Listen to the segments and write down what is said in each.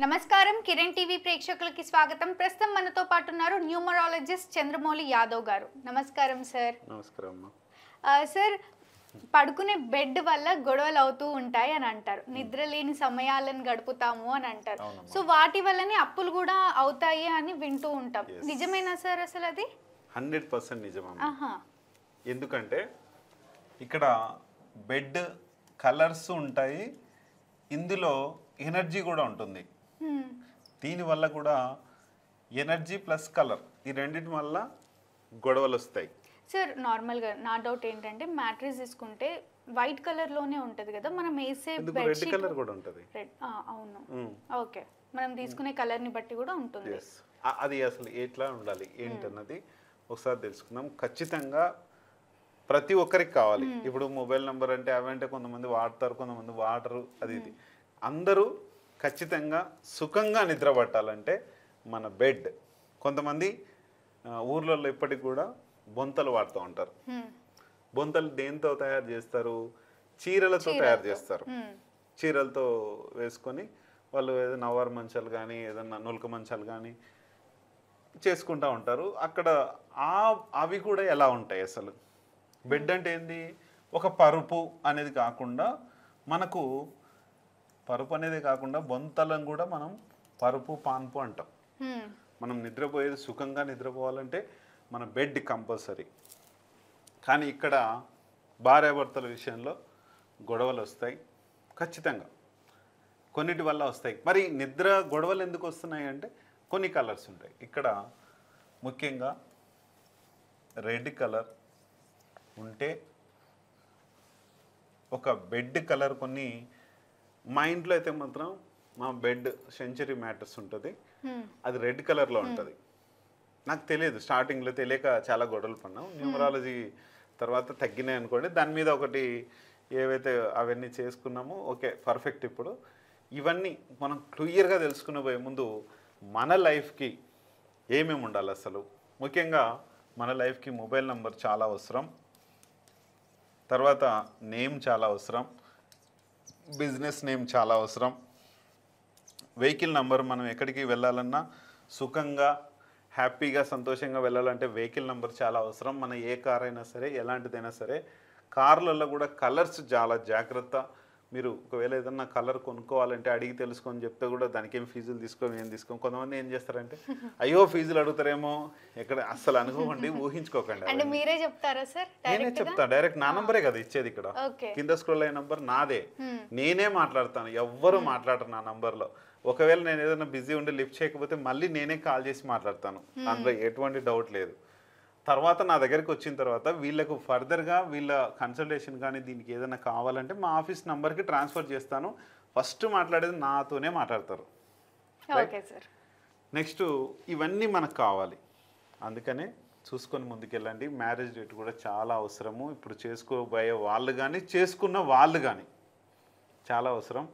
నమస్కారం కిరణ్ టీవీ ప్రేక్షకులకి స్వాగతం. ప్రస్తుతం మనతో పాటు ఉన్నారు న్యూమరాలజిస్ట్ చంద్రమౌళి యాదవ్ గారు. నమస్కారం సార్. నమస్కారం అమ్మా. సార్, పడుకునే బెడ్ వల్ల గొడవలు అవుతూ ఉంటాయి అని అంటారు. నిద్ర లేని సమయాలను గడుపుతాము అని అంటారు. సో వాటి వల్లనే అప్పులు కూడా అవుతాయి అని వింటూ ఉంటాం. నిజమేనా సార్ అసలు అది? 100% నిజమమ్మా. ఎందుకంటే ఇక్కడ బెడ్ కలర్స్ ఉంటాయి, ఇందులో ఎనర్జీ కూడా ఉంటుంది. దీనివల్ల కూడా ఎనర్జీ ప్లస్ కలర్ ఈ రెండింటి వల్ల గొడవలు వస్తాయి. సార్, నార్మల్గా నా డౌట్ ఏంటంటే మ్యాట్రెస్ తీసుకుంటే వైట్ కలర్ లోనే ఉంటది కదా, మనం వేసే రెడ్ కలర్ కూడా ఉంటుంది. రెడ్, అవును, ఓకే. మనం తీసుకునే కలర్ ని బట్టి కూడా ఉంటుంది. అది అసలు ఎట్లా ఉండాలి ఏంటన్నది ఒకసారి తెలుసుకుందాం. ఖచ్చితంగా ప్రతి ఒక్కరికి కావాలి. ఇప్పుడు మొబైల్ నెంబర్ అంటే అవంటే కొంతమంది వాడతారు, కొంతమంది వాడరు. అది ఇది అందరూ ఖచ్చితంగా సుఖంగా నిద్ర పట్టాలంటే మన బెడ్. కొంతమంది ఊర్లలో ఇప్పటికి కూడా బొంతలు వాడుతూ ఉంటారు. బొంతలు దేంతో తయారు చేస్తారు? చీరలతో తయారు చేస్తారు. చీరలతో వేసుకొని వాళ్ళు ఏదైనా నవారు మంచాలు కానీ ఏదైనా నులక మంచాలు కానీ చేసుకుంటూ ఉంటారు. అక్కడ అవి కూడా ఎలా ఉంటాయి అసలు? బెడ్ అంటే ఏంది? ఒక పరుపు అనేది కాకుండా మనకు పరుపు అనేది కాకుండా బొంతలను కూడా మనం పరుపు పాన్పు అంటాం. మనం నిద్రపోయేది సుఖంగా నిద్రపోవాలంటే మన బెడ్ కంపల్సరీ. కానీ ఇక్కడ భార్యాభర్తల విషయంలో గొడవలు వస్తాయి ఖచ్చితంగా, కొన్నిటి వల్ల వస్తాయి. మరి నిద్ర గొడవలు ఎందుకు వస్తున్నాయి అంటే కొన్ని కలర్స్ ఉంటాయి. ఇక్కడ ముఖ్యంగా రెడ్ కలర్ ఉంటే ఒక బెడ్ కలర్ కొన్ని మా ఇంట్లో అయితే మాత్రం మా బెడ్ సెంచరీ మ్యాట్రెస్ ఉంటుంది, అది రెడ్ కలర్లో ఉంటుంది. నాకు తెలియదు, స్టార్టింగ్లో తెలియక చాలా గొడవలు పడినాం. న్యూమరాలజీ తర్వాత తగ్గినాయి అనుకోండి, దాని మీద ఒకటి ఏవైతే అవన్నీ చేసుకున్నామో ఓకే పర్ఫెక్ట్. ఇప్పుడు ఇవన్నీ మనం క్లియర్గా తెలుసుకునే పోయే ముందు మన లైఫ్కి ఏమేమి ఉండాలి అసలు? ముఖ్యంగా మన లైఫ్కి మొబైల్ నెంబర్ చాలా అవసరం, తర్వాత నేమ్ చాలా అవసరం, బిజినెస్ నేమ్ చాలా అవసరం, వెహికల్ నెంబర్. మనం ఎక్కడికి వెళ్ళాలన్నా సుఖంగా హ్యాపీగా సంతోషంగా వెళ్ళాలంటే వెహికల్ నెంబర్ చాలా అవసరం. మన ఏ కార్ అయినా సరే ఎలాంటిదైనా సరే కార్లలో కూడా కలర్స్ చాలా జాగ్రత్త. మీరు ఒకవేళ ఏదన్నా కలర్ కొనుక్కోవాలంటే అడిగి తెలుసుకొని చెప్తే కూడా దానికి ఏం ఫీజులు తీసుకోము, ఏం తీసుకోము. కొంతమంది ఏం చేస్తారంటే అయ్యో ఫీజులు అడుగుతారేమో, ఎక్కడ అస్సలు అనుకోకండి, ఊహించుకోకండి. అంటే మీరే చెప్తారా సార్? నేనే చెప్తా, డైరెక్ట్ నా నంబరే కదా ఇచ్చేది. ఇక్కడ కింద స్క్రోల్ అయ్యే నంబర్ నాదే, నేనే మాట్లాడతాను, ఎవ్వరు మాట్లాడరు నా నంబర్లో. ఒకవేళ నేను ఏదైనా బిజీ ఉండి లిఫ్ట్ చేయకపోతే మళ్ళీ నేనే కాల్ చేసి మాట్లాడతాను, అందులో ఎటువంటి డౌట్ లేదు. తర్వాత నా దగ్గరికి వచ్చిన తర్వాత వీళ్ళకు ఫర్దర్గా వీళ్ళ కన్సల్టేషన్ కానీ దీనికి ఏదైనా కావాలంటే మా ఆఫీస్ నెంబర్కి ట్రాన్స్ఫర్ చేస్తాను. ఫస్ట్ మాట్లాడేది నాతోనే మాట్లాడతారు. నెక్స్ట్ ఇవన్నీ మనకు కావాలి, అందుకనే చూసుకొని ముందుకెళ్ళండి. మ్యారేజ్ డేట్ కూడా చాలా అవసరము. ఇప్పుడు చేసుకోబోయే వాళ్ళు కానీ చేసుకున్న వాళ్ళు కానీ చాలా అవసరం.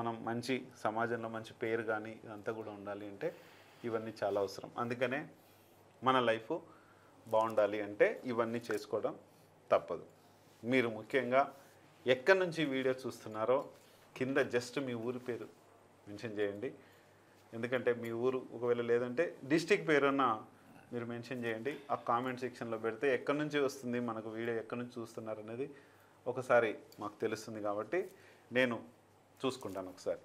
మనం మంచి సమాజంలో మంచి పేరు కానీ ఇదంతా కూడా ఉండాలి అంటే ఇవన్నీ చాలా అవసరం. అందుకనే మన లైఫ్ బాగుండాలి అంటే ఇవన్నీ చేసుకోవడం తప్పదు. మీరు ముఖ్యంగా ఎక్కడి నుంచి వీడియో చూస్తున్నారో కింద జస్ట్ మీ ఊరి పేరు మెన్షన్ చేయండి. ఎందుకంటే మీ ఊరు ఒకవేళ లేదంటే డిస్టిక్ పేరున్న మీరు మెన్షన్ చేయండి. ఆ కామెంట్ సెక్షన్లో పెడితే ఎక్కడి నుంచి వస్తుంది మనకు వీడియో, ఎక్కడి నుంచి చూస్తున్నారు అనేది ఒకసారి మాకు తెలుస్తుంది. కాబట్టి నేను చూసుకుంటాను ఒకసారి.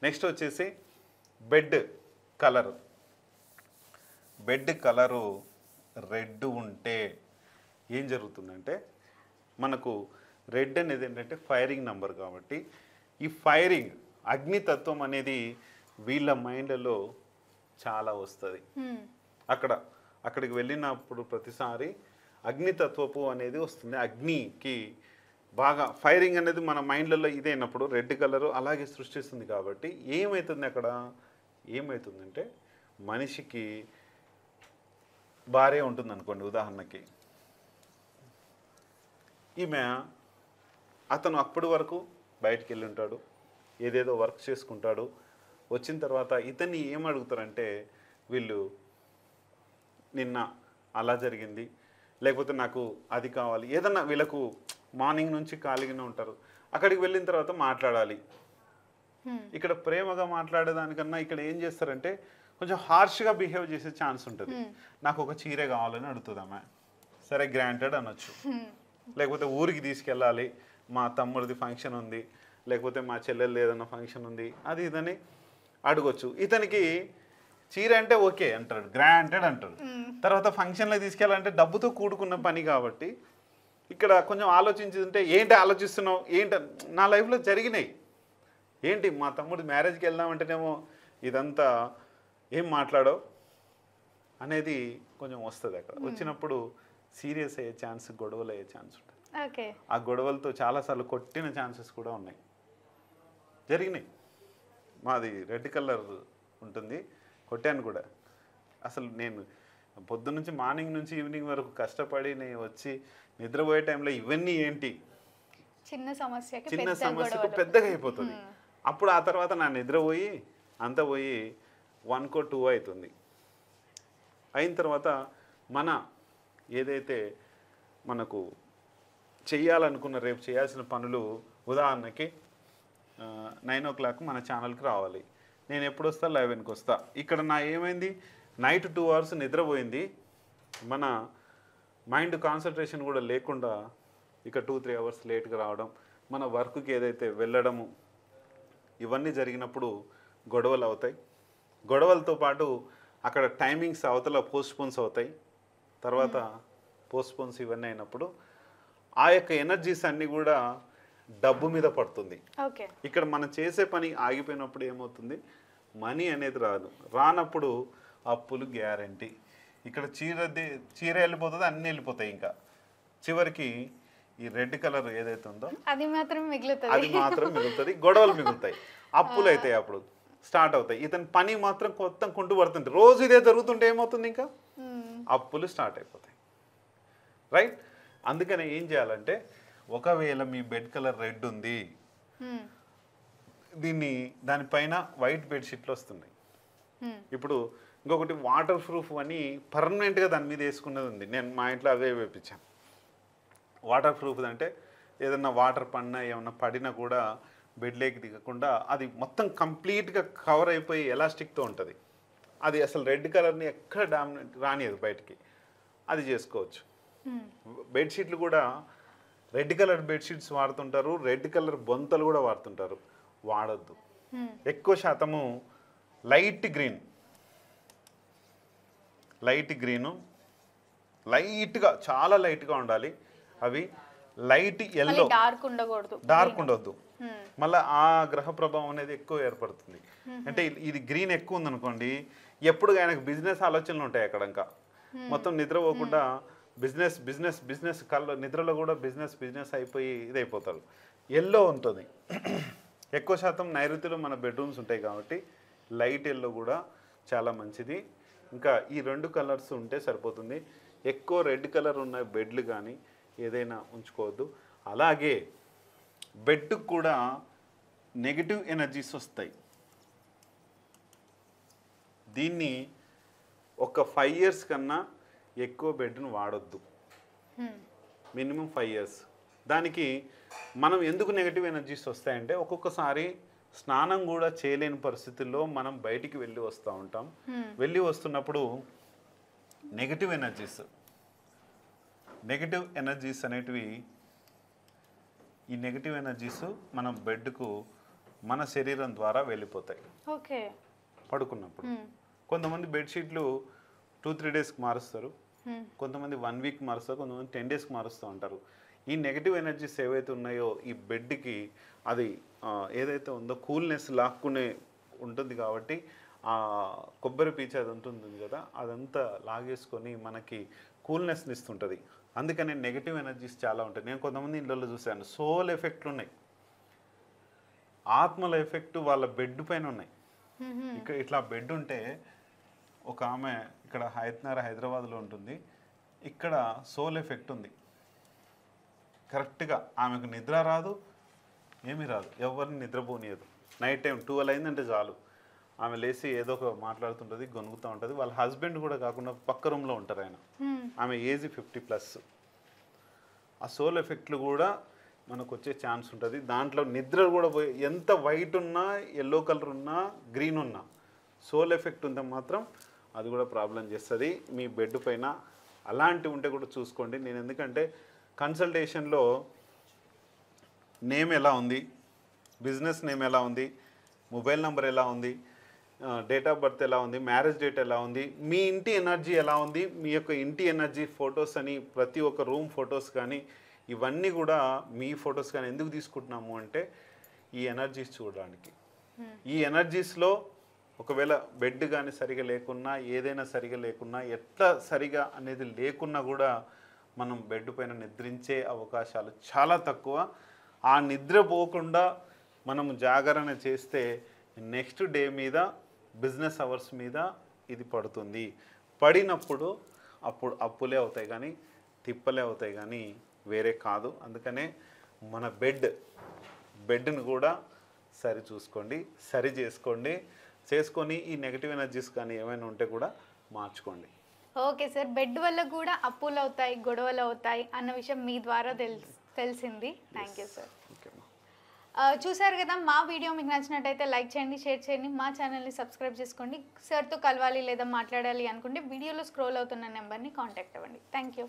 నెక్స్ట్ వచ్చేసి bed colour. Bed colour red ఉంటే ఏం జరుగుతుందంటే మనకు రెడ్ అనేది ఏంటంటే ఫైరింగ్ నెంబర్. కాబట్టి ఈ ఫైరింగ్ అగ్నితత్వం అనేది వీళ్ళ మైండ్లలో చాలా వస్తుంది. అక్కడికి వెళ్ళినప్పుడు ప్రతిసారి అగ్నితత్వపు అనేది వస్తుంది. అగ్నికి బాగా ఫైరింగ్ అనేది మన మైండ్లలో ఇదైనప్పుడు రెడ్ కలరు అలాగే సృష్టిస్తుంది. కాబట్టి ఏమవుతుంది అక్కడ? ఏమవుతుందంటే మనిషికి భార్య ఉంటుంది అనుకోండి ఉదాహరణకి, అతను అప్పటి వరకు బయటికి వెళ్ళి ఉంటాడు, ఏదేదో వర్క్ చేసుకుంటాడు. వచ్చిన తర్వాత ఇతన్ని ఏం అడుగుతారంటే వీళ్ళు నిన్న అలా జరిగింది, లేకపోతే నాకు అది కావాలి, ఏదన్నా వీళ్ళకు మార్నింగ్ నుంచి ఖాళీగానే ఉంటారు. అక్కడికి వెళ్ళిన తర్వాత మాట్లాడాలి, ఇక్కడ ప్రేమగా మాట్లాడేదానికన్నా ఇక్కడ ఏం చేస్తారంటే కొంచెం హార్ష్గా బిహేవ్ చేసే ఛాన్స్ ఉంటుంది. నాకు ఒక చీర కావాలని అడుగుతుంది ఆమె, సరే గ్రాంటెడ్ అనొచ్చు. లేకపోతే ఊరికి తీసుకెళ్ళాలి, మా తమ్ముడిది ఫంక్షన్ ఉంది, లేకపోతే మా చెల్లెలు ఏదన్నా ఫంక్షన్ ఉంది, అది ఇదని అడగొచ్చు. ఇతనికి చీర అంటే ఓకే అంటాడు, గ్రాంటెడ్ అంటాడు. తర్వాత ఫంక్షన్లో తీసుకెళ్ళాలంటే డబ్బుతో కూడుకున్న పని కాబట్టి ఇక్కడ కొంచెం ఆలోచించుంటే, ఏంటి ఆలోచిస్తున్నావు, ఏంటి నా లైఫ్లో జరిగినాయి, ఏంటి మా తమ్ముడు మ్యారేజ్కి వెళ్దామంటేనేమో ఇదంతా ఏం మాట్లాడో అనేది కొంచెం వస్తుంది. అక్కడ వచ్చినప్పుడు సీరియస్ అయ్యే ఛాన్స్, గొడవలు అయ్యే ఛాన్స్ ఉంటుంది. ఆ గొడవలతో చాలాసార్లు కొట్టిన ఛాన్సెస్ కూడా ఉన్నాయి, జరిగినాయి. మాది రెడ్ కలర్ ఉంటుంది, కొట్టాను కూడా. అసలు నేను పొద్దున్నుంచి మార్నింగ్ నుంచి ఈవినింగ్ వరకు కష్టపడి నేను వచ్చి నిద్రపోయే టైంలో ఇవన్నీ ఏంటి, చిన్న సమస్యకు పెద్దగా అయిపోతుంది. అప్పుడు ఆ తర్వాత నా నిద్రపోయి అంతా పోయి 1కో 2 అవుతుంది. అయిన తర్వాత మన ఏదైతే మనకు చెయ్యాలనుకున్న రేపు చేయాల్సిన పనులు, ఉదాహరణకి 9 o'clock మన ఛానల్కి రావాలి, నేను ఎప్పుడు వస్తా 11కి వస్తా. ఇక్కడ నా ఏమైంది, నైట్ 2 hours నిద్రపోయింది, మన మైండ్ కాన్సన్ట్రేషన్ కూడా లేకుండా ఇక 2-3 hours లేట్గా రావడం, మన వర్క్కి ఏదైతే వెళ్ళడము, ఇవన్నీ జరిగినప్పుడు గొడవలు అవుతాయి. గొడవలతో పాటు అక్కడ టైమింగ్స్ అవతల పోస్ట్పోన్స్ అవుతాయి. తర్వాత పోస్ట్పోన్స్ ఇవన్నీ అయినప్పుడు ఆ యొక్క ఎనర్జీస్ అన్నీ కూడా డబ్బు మీద పడుతుంది. ఇక్కడ మనం చేసే పని ఆగిపోయినప్పుడు ఏమవుతుంది, మనీ అనేది రానప్పుడు అప్పులు గ్యారంటీ. ఇక్కడ చీర వెళ్ళిపోతుంది, అన్నీ వెళ్ళిపోతాయి. ఇంకా చివరికి ఈ రెడ్ కలర్ ఏదైతే ఉందో అది మాత్రం మిగులుతుంది, గొడవలు మిగులుతాయి, అప్పులు అవుతాయి, అప్పుడు స్టార్ట్ అవుతాయి. ఇతని పని మాత్రం కొత్త కుంటు పడుతుంది. రోజు ఇదే జరుగుతుంటే ఏమవుతుంది, ఇంకా అప్పులు స్టార్ట్ అయిపోతాయి. రైట్? అందుకని ఏం చేయాలంటే, ఒకవేళ మీ బెడ్ కలర్ రెడ్ ఉంది, దానిపైన వైట్ బెడ్షీట్లు వస్తున్నాయి. ఇప్పుడు ఇంకొకటి వాటర్ ప్రూఫ్ అని పర్మనెంట్గా దాని మీద వేసుకున్నది ఉంది. నేను మా ఇంట్లో అవే వేయించాను. వాటర్ ప్రూఫ్ అంటే ఏదన్నా వాటర్ పడినా ఏమన్నా పడినా కూడా బెడ్లోకి దిగకుండా అది మొత్తం కంప్లీట్గా కవర్ అయిపోయి ఎలాస్టిక్తో ఉంటుంది. అది అసలు రెడ్ కలర్ని ఎక్కడ డామినేట్ రానియదు బయటికి. అది చేసుకోవచ్చు. బెడ్షీట్లు కూడా రెడ్ కలర్ బెడ్షీట్స్ వాడుతుంటారు, రెడ్ కలర్ బొంతలు కూడా వాడుతుంటారు. వాడద్దు. ఎక్కువ శాతము లైట్ గ్రీను, లైట్గా, చాలా లైట్గా ఉండాలి. అవి లైట్ ఎల్లో, డార్క్ ఉండొద్దు. మళ్ళీ ఆ గ్రహ ప్రభావం అనేది ఎక్కువ ఏర్పడుతుంది. అంటే ఇది గ్రీన్ ఎక్కువ ఉందనుకోండి, ఎప్పుడు ఆయనకు బిజినెస్ ఆలోచనలు ఉంటాయి. అక్కడ ఇంకా మొత్తం నిద్రపోకుండా బిజినెస్ కళ్ళు, నిద్రలో కూడా బిజినెస్ అయిపోయి ఇదైపోతాడు. ఎల్లో ఉంటుంది. ఎక్కువ శాతం నైరుతిలో మన బెడ్రూమ్స్ ఉంటాయి కాబట్టి లైట్ ఎల్లో కూడా చాలా మంచిది. ఇంకా ఈ 2 కలర్స్ ఉంటే సరిపోతుంది. ఎక్కువ రెడ్ కలర్ ఉన్న బెడ్లు కానీ ఏదైనా ఉంచుకోవద్దు. అలాగే బెడ్కు కూడా నెగిటివ్ ఎనర్జీస్ వస్తాయి. దీన్ని ఒక 5 years కన్నా ఎక్కువ బెడ్ను వాడొద్దు. Minimum 5 years. దానికి మనం ఎందుకు నెగిటివ్ ఎనర్జీస్ వస్తాయంటే, ఒక్కొక్కసారి స్నానం కూడా చేయలేని పరిస్థితుల్లో మనం బయటికి వెళ్ళి వస్తూ ఉంటాం. వెళ్ళి వస్తున్నప్పుడు నెగిటివ్ ఎనర్జీస్ అనేటివి, ఈ నెగిటివ్ ఎనర్జీస్ మన బెడ్కు మన శరీరం ద్వారా వెళ్ళిపోతాయి పడుకున్నప్పుడు. కొంతమంది బెడ్షీట్లు 2-3 daysకి మారుస్తారు, కొంతమంది 1 week మారుస్తారు, కొంతమంది 10 daysకి మారుస్తూ ఉంటారు. ఈ నెగిటివ్ ఎనర్జీస్ ఏవైతే ఉన్నాయో ఈ బెడ్కి అది ఏదైతే ఉందో కూల్నెస్ లాక్కునే ఉంటుంది కాబట్టి ఆ కొబ్బరి పీచు అది ఉంటుంది కదా, అదంతా లాగేసుకొని మనకి కూల్నెస్ని ఇస్తుంటుంది. అందుకని నెగిటివ్ ఎనర్జీస్ చాలా ఉంటాయి. నేను కొంతమంది ఇళ్ళల్లో చూశాను, సోల్ ఎఫెక్ట్లు ఉన్నాయి, ఆత్మల ఎఫెక్ట్ వాళ్ళ బెడ్ పైన ఉన్నాయి. ఇక్కడ ఇట్లా బెడ్ ఉంటే, ఒక ఆమె ఇక్కడ హైదరాబాద్లో ఉంటుంది, ఇక్కడ సోల్ ఎఫెక్ట్ ఉంది. కరెక్ట్గా ఆమెకు నిద్ర రాదు, ఏమీ రాదు, ఎవరిని నిద్రపోనియదు. నైట్ టైం 12 అయిందంటే చాలు ఆమె లేచి ఏదో ఒక మాట్లాడుతుంటుంది, గొనుగుతూ ఉంటుంది. వాళ్ళ హస్బెండ్ కూడా కాకుండా పక్క రూమ్లో ఉంటారు ఆయన. ఆమె ఏజ్ 50+. ఆ సోల్ ఎఫెక్ట్లు కూడా మనకు వచ్చే ఛాన్స్ ఉంటుంది. దాంట్లో నిద్ర కూడా పోయి ఎంత వైట్ ఉన్నా, ఎల్లో కలర్ ఉన్నా, గ్రీన్ ఉన్నా సోల్ ఎఫెక్ట్ ఉంటే మాత్రం అది కూడా ప్రాబ్లం చేస్తుంది మీ బెడ్ పైన. అలాంటివి ఉంటే కూడా చూసుకోండి. నేను ఎందుకంటే కన్సల్టేషన్లో నేమ్ ఎలా ఉంది, బిజినెస్ నేమ్ ఎలా ఉంది, మొబైల్ నెంబర్ ఎలా ఉంది, డేట్ ఆఫ్ బర్త్ ఎలా ఉంది, మ్యారేజ్ డేట్ ఎలా ఉంది, మీ ఇంటి ఎనర్జీ ఎలా ఉంది, మీ యొక్క ఇంటి ఎనర్జీ ఫొటోస్ అని ప్రతి ఒక్క రూమ్ ఫొటోస్ కానీ ఇవన్నీ కూడా మీ ఫొటోస్ కానీ ఎందుకు తీసుకుంటున్నాము అంటే ఈ ఎనర్జీస్ చూడడానికి. ఈ ఎనర్జీస్లో ఒకవేళ బెడ్ కానీ సరిగా లేకున్నా, ఏదైనా సరిగా లేకున్నా, ఎట్లా సరిగా అనేది లేకున్నా కూడా మనం బెడ్ పైన నిద్రించే అవకాశాలు చాలా తక్కువ. ఆ నిద్ర పోకుండా మనం జాగరణ చేస్తే నెక్స్ట్ డే మీద, బిజినెస్ అవర్స్ మీద ఇది పడుతుంది. పడినప్పుడు అప్పుడు అప్పులే అవుతాయి కానీ తిప్పలే అవుతాయి కానీ వేరే కాదు. అందుకనే మన బెడ్ని కూడా సరి చూసుకోండి, సరి చేసుకొని ఈ నెగిటివ్ ఎనర్జీస్ కానీ ఏమైనా ఉంటే కూడా మార్చుకోండి. ఓకే సార్, బెడ్ వల్ల కూడా అప్పులు అవుతాయి, గొడవలు అవుతాయి అన్న విషయం మీ ద్వారా తెలిసింది. Thank you sir. చూసారు కదా, మా వీడియో మీకు నచ్చినట్టయితే లైక్ చేయండి, షేర్ చేయండి, మా ఛానల్ని సబ్స్క్రైబ్ చేసుకోండి. సార్తో కలవాలి లేదా మాట్లాడాలి అనుకుంటే వీడియోలో స్క్రోల్ అవుతున్న నెంబర్ని కాంటాక్ట్ అవ్వండి. Thank you.